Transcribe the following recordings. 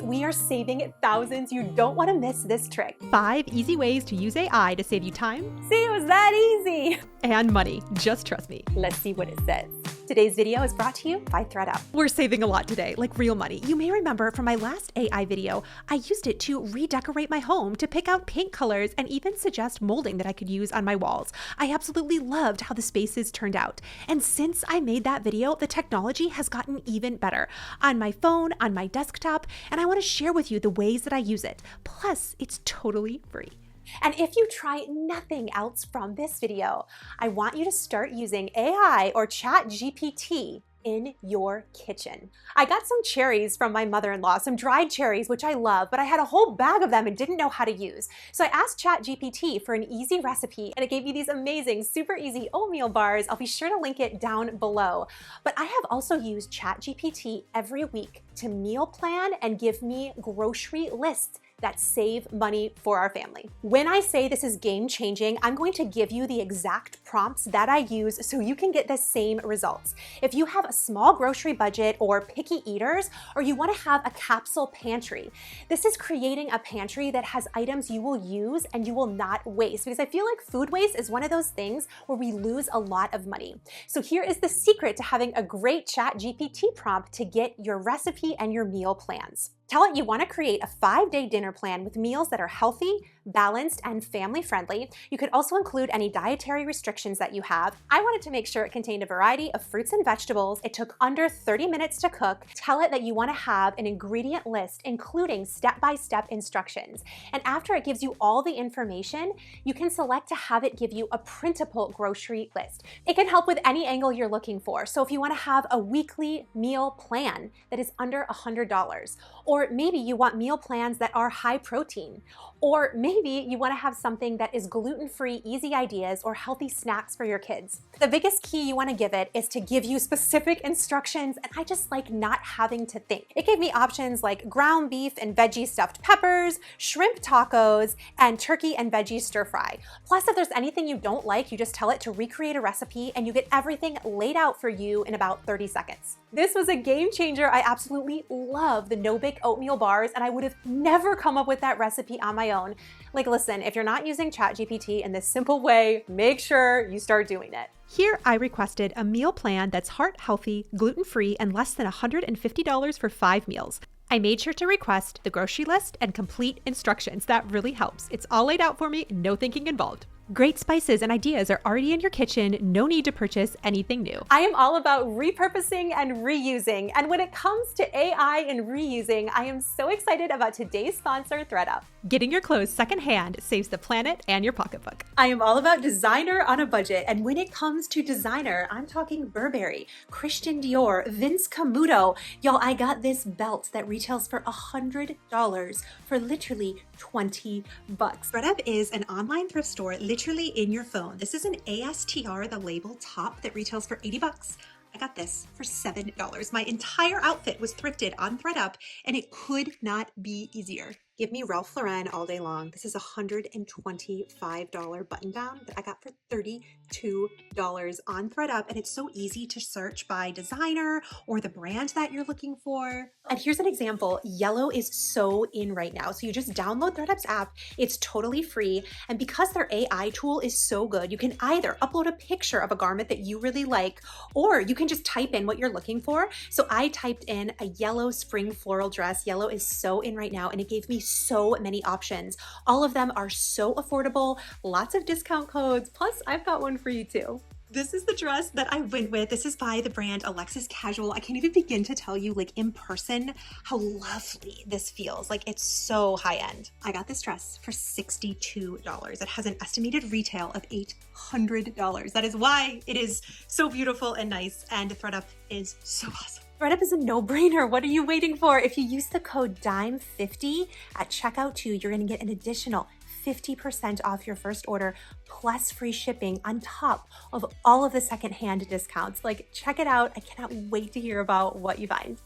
we are saving thousands. You don't want to miss this trick. 5 easy ways to use AI to save you time. See, it was that easy. And money. Just trust me. Let's see what it says. Today's video is brought to you by ThredUp. We're saving a lot today, like real money. You may remember from my last AI video, I used it to redecorate my home, to pick out paint colors, and even suggest molding that I could use on my walls. I absolutely loved how the spaces turned out. And since I made that video, the technology has gotten even better. On my phone, on my desktop, and I want to share with you the ways that I use it. Plus, it's totally free. And if you try nothing else from this video, I want you to start using AI or ChatGPT in your kitchen. I got some cherries from my mother-in-law, some dried cherries, which I love, but I had a whole bag of them and didn't know how to use. So I asked ChatGPT for an easy recipe, and it gave me these amazing, super easy oatmeal bars. I'll be sure to link it down below. But I have also used ChatGPT every week to meal plan and give me grocery lists that save money for our family. When I say this is game-changing, I'm going to give you the exact prompts that I use so you can get the same results. If you have a small grocery budget or picky eaters, or you want to have a capsule pantry, this is creating a pantry that has items you will use and you will not waste, because I feel like food waste is one of those things where we lose a lot of money. So here is the secret to having a great ChatGPT prompt to get your recipe and your meal plans. Tell it you want to create a 5-day dinner plan with meals that are healthy, balanced, and family-friendly. You could also include any dietary restrictions that you have. I wanted to make sure it contained a variety of fruits and vegetables. It took under 30 minutes to cook. Tell it that you want to have an ingredient list, including step-by-step instructions. And after it gives you all the information, you can select to have it give you a printable grocery list. It can help with any angle you're looking for. So if you want to have a weekly meal plan that is under $100, or maybe you want meal plans that are high protein, or maybe you want to have something that is gluten-free, easy ideas, or healthy snacks for your kids. The biggest key you want to give it is to give you specific instructions, and I just like not having to think. It gave me options like ground beef and veggie stuffed peppers, shrimp tacos, and turkey and veggie stir fry. Plus, if there's anything you don't like, you just tell it to recreate a recipe and you get everything laid out for you in about 30 seconds. This was a game changer. I absolutely love the no-bake oatmeal bars, and I would have never come up with that recipe on my own. Like, listen, if you're not using ChatGPT in this simple way, make sure you start doing it. Here, I requested a meal plan that's heart-healthy, gluten-free, and less than $150 for 5 meals. I made sure to request the grocery list and complete instructions. That really helps. It's all laid out for me, no thinking involved. Great spices and ideas are already in your kitchen. No need to purchase anything new. I am all about repurposing and reusing. And when it comes to AI and reusing, I am so excited about today's sponsor, ThredUp. Getting your clothes secondhand saves the planet and your pocketbook. I am all about designer on a budget. And when it comes to designer, I'm talking Burberry, Christian Dior, Vince Camuto. Y'all, I got this belt that retails for $100 for literally 20 bucks. ThredUp is an online thrift store literally in your phone. This is an ASTR, the label top, that retails for 80 bucks. I got this for $7. My entire outfit was thrifted on ThredUp, and it could not be easier. Give me Ralph Lauren all day long. This is a $125 button down that I got for $32 on ThredUp, and it's so easy to search by designer or the brand that you're looking for. And here's an example. Yellow is so in right now. So you just download ThredUp's app. It's totally free. And because their AI tool is so good, you can either upload a picture of a garment that you really like, or you can just type in what you're looking for. So I typed in a yellow spring floral dress. Yellow is so in right now, and it gave me so many options. All of them are so affordable, lots of discount codes, plus I've got one for you too. This is the dress that I went with. This is by the brand Alexis Casual. I can't even begin to tell you, like, in person how lovely this feels. Like, it's so high end. I got this dress for $62. It has an estimated retail of $800. That is why it is so beautiful and nice, and ThredUp is so awesome. ThredUp is a no-brainer. What are you waiting for? If you use the code DIME50 at checkout too, you're gonna get an additional 50% off your first order plus free shipping on top of all of the secondhand discounts. Like, check it out. I cannot wait to hear about what you find.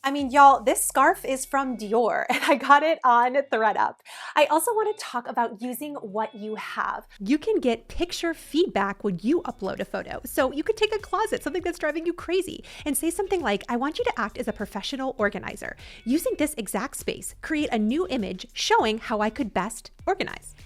I mean, y'all, this scarf is from Dior and I got it on ThredUp. I also want to talk about using what you have. You can get picture feedback when you upload a photo. So you could take a closet, something that's driving you crazy, and say something like, I want you to act as a professional organizer. Using this exact space, create a new image showing how I could best organize.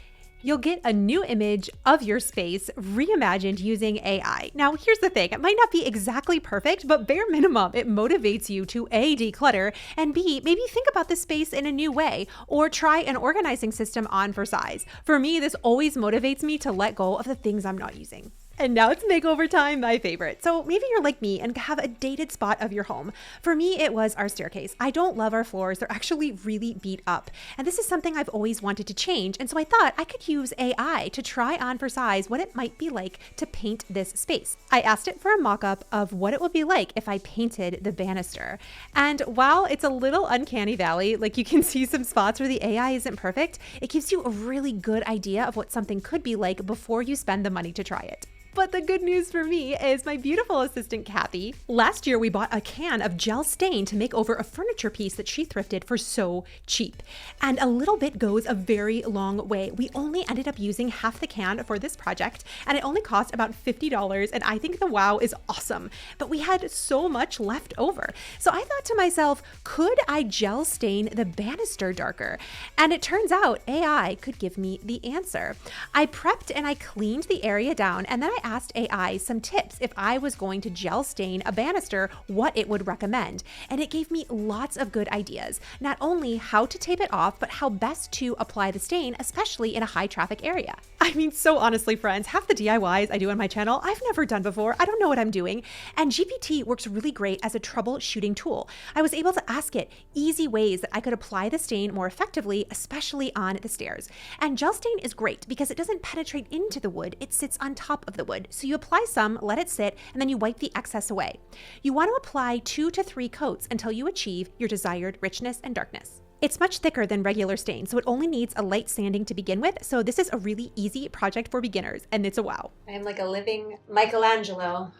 You'll get a new image of your space reimagined using AI. Now, here's the thing. It might not be exactly perfect, but bare minimum, it motivates you to A, declutter, and B, maybe think about the space in a new way, or try an organizing system on for size. For me, this always motivates me to let go of the things I'm not using. And now it's makeover time, my favorite. So maybe you're like me and have a dated spot of your home. For me, it was our staircase. I don't love our floors. They're actually really beat up. And this is something I've always wanted to change. And so I thought I could use AI to try on for size what it might be like to paint this space. I asked it for a mock-up of what it would be like if I painted the banister. And while it's a little uncanny valley, like you can see some spots where the AI isn't perfect, it gives you a really good idea of what something could be like before you spend the money to try it. But the good news for me is my beautiful assistant, Kathy. Last year, we bought a can of gel stain to make over a furniture piece that she thrifted for so cheap. And a little bit goes a very long way. We only ended up using half the can for this project, and it only cost about $50, and I think the wow is awesome. But we had so much left over. So I thought to myself, could I gel stain the banister darker? And it turns out AI could give me the answer. I prepped and I cleaned the area down, and then I asked AI some tips if I was going to gel stain a banister, what it would recommend. And it gave me lots of good ideas, not only how to tape it off, but how best to apply the stain, especially in a high traffic area. I mean, so honestly, friends, half the DIYs I do on my channel, I've never done before. I don't know what I'm doing. And GPT works really great as a troubleshooting tool. I was able to ask it easy ways that I could apply the stain more effectively, especially on the stairs. And gel stain is great because it doesn't penetrate into the wood, it sits on top of the wood. So you apply some, let it sit, and then you wipe the excess away. You want to apply 2 to 3 coats until you achieve your desired richness and darkness. It's much thicker than regular stain, so it only needs a light sanding to begin with, so this is a really easy project for beginners, and it's a wow. I am like a living Michelangelo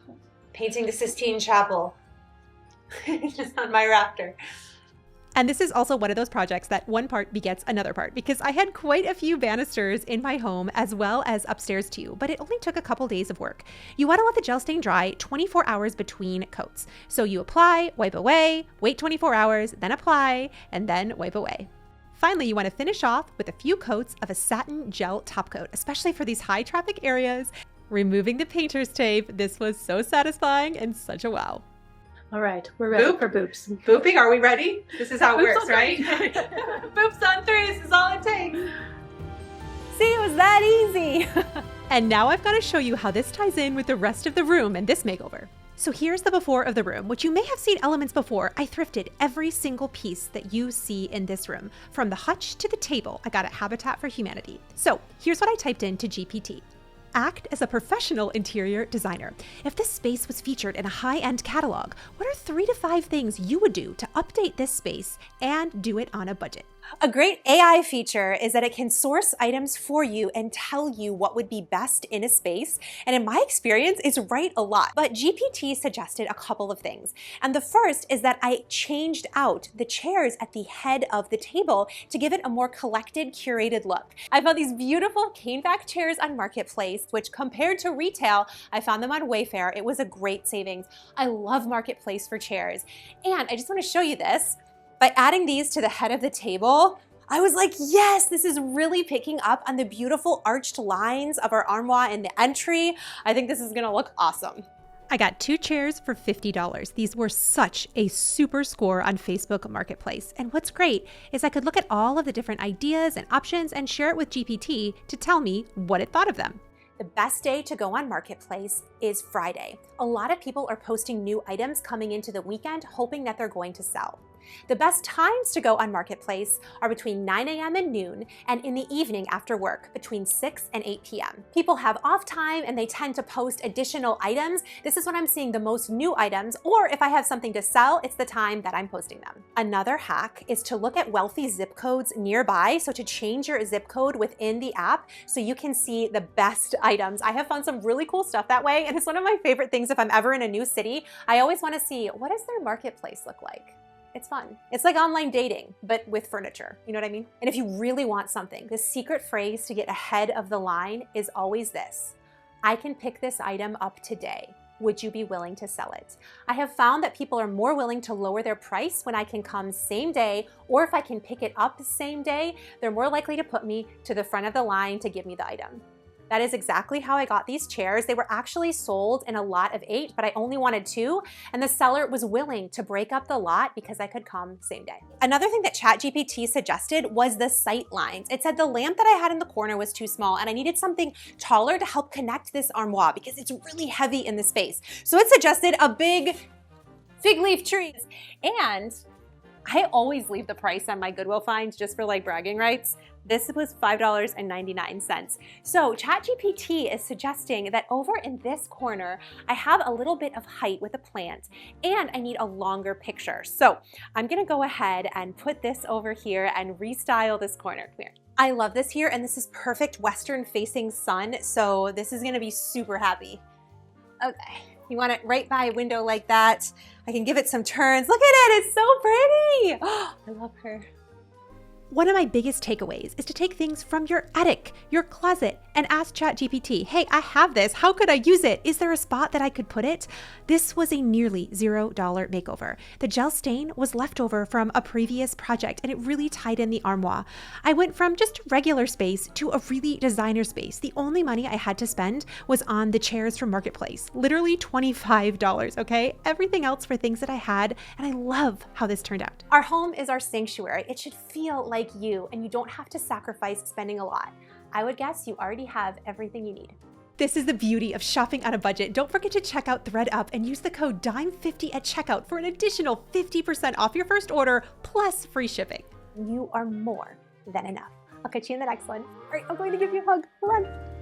painting the Sistine Chapel just on my rafter. And this is also one of those projects that one part begets another part, because I had quite a few banisters in my home as well as upstairs too, but it only took a couple days of work. You want to let the gel stain dry 24 hours between coats. So you apply, wipe away, wait 24 hours, then apply, and then wipe away. Finally, you want to finish off with a few coats of a satin gel top coat, especially for these high traffic areas. Removing the painter's tape, this was so satisfying and such a wow. All right, we're ready for boops. Booping, are we ready? This is how it works, right? Boops on 3, this is all it takes. See, it was that easy. And now I've got to show you how this ties in with the rest of the room in this makeover. So here's the before of the room, which you may have seen elements before. I thrifted every single piece that you see in this room. From the hutch to the table, I got a Habitat for Humanity. So here's what I typed into GPT. Act as a professional interior designer. If this space was featured in a high-end catalog, what are 3 to 5 things you would do to update this space and do it on a budget? A great AI feature is that it can source items for you and tell you what would be best in a space. And in my experience, it's right a lot. But GPT suggested a couple of things. And the first is that I changed out the chairs at the head of the table to give it a more collected, curated look. I found these beautiful caneback chairs on Marketplace, which compared to retail, I found them on Wayfair. It was a great savings. I love Marketplace for chairs. And I just want to show you this. By adding these to the head of the table, I was like, yes, this is really picking up on the beautiful arched lines of our armoire in the entry. I think this is gonna look awesome. I got 2 chairs for $50. These were such a super score on Facebook Marketplace. And what's great is I could look at all of the different ideas and options and share it with GPT to tell me what it thought of them. The best day to go on Marketplace is Friday. A lot of people are posting new items coming into the weekend, hoping that they're going to sell. The best times to go on Marketplace are between 9 a.m. and noon, and in the evening after work between 6 and 8 p.m. People have off time and they tend to post additional items. This is when I'm seeing the most new items, or if I have something to sell, it's the time that I'm posting them. Another hack is to look at wealthy zip codes nearby, so to change your zip code within the app so you can see the best items. I have found some really cool stuff that way, and it's one of my favorite things if I'm ever in a new city. I always want to see, what does their marketplace look like? It's fun. It's like online dating, but with furniture. You know what I mean? And if you really want something, the secret phrase to get ahead of the line is always this: I can pick this item up today. Would you be willing to sell it? I have found that people are more willing to lower their price when I can come same day, or if I can pick it up the same day, they're more likely to put me to the front of the line to give me the item. That is exactly how I got these chairs. They were actually sold in a lot of 8, but I only wanted 2, and the seller was willing to break up the lot because I could come same day. Another thing that ChatGPT suggested was the sight lines. It said the lamp that I had in the corner was too small, and I needed something taller to help connect this armoire because it's really heavy in the space. So it suggested a big fig leaf tree. And I always leave the price on my Goodwill finds just for like bragging rights. This was $5.99. So ChatGPT is suggesting that over in this corner, I have a little bit of height with a plant and I need a longer picture. So I'm gonna go ahead and put this over here and restyle this corner. Come here. I love this here, and this is perfect Western facing sun. So this is gonna be super happy. Okay. You want it right by a window like that. I can give it some turns. Look at it, it's so pretty. Oh, I love her. One of my biggest takeaways is to take things from your attic, your closet, and ask ChatGPT, hey, I have this. How could I use it? Is there a spot that I could put it? This was a nearly $0 makeover. The gel stain was left over from a previous project, and it really tied in the armoire. I went from just regular space to a really designer space. The only money I had to spend was on the chairs from Marketplace. Literally $25, okay? Everything else for things that I had, and I love how this turned out. Our home is our sanctuary. It should feel like you, and you don't have to sacrifice spending a lot. I would guess you already have everything you need. This is the beauty of shopping on a budget. Don't forget to check out ThreadUp and use the code DIME50 at checkout for an additional 50% off your first order plus free shipping. You are more than enough. I'll catch you in the next one. All right, I'm going to give you a hug. Hold on.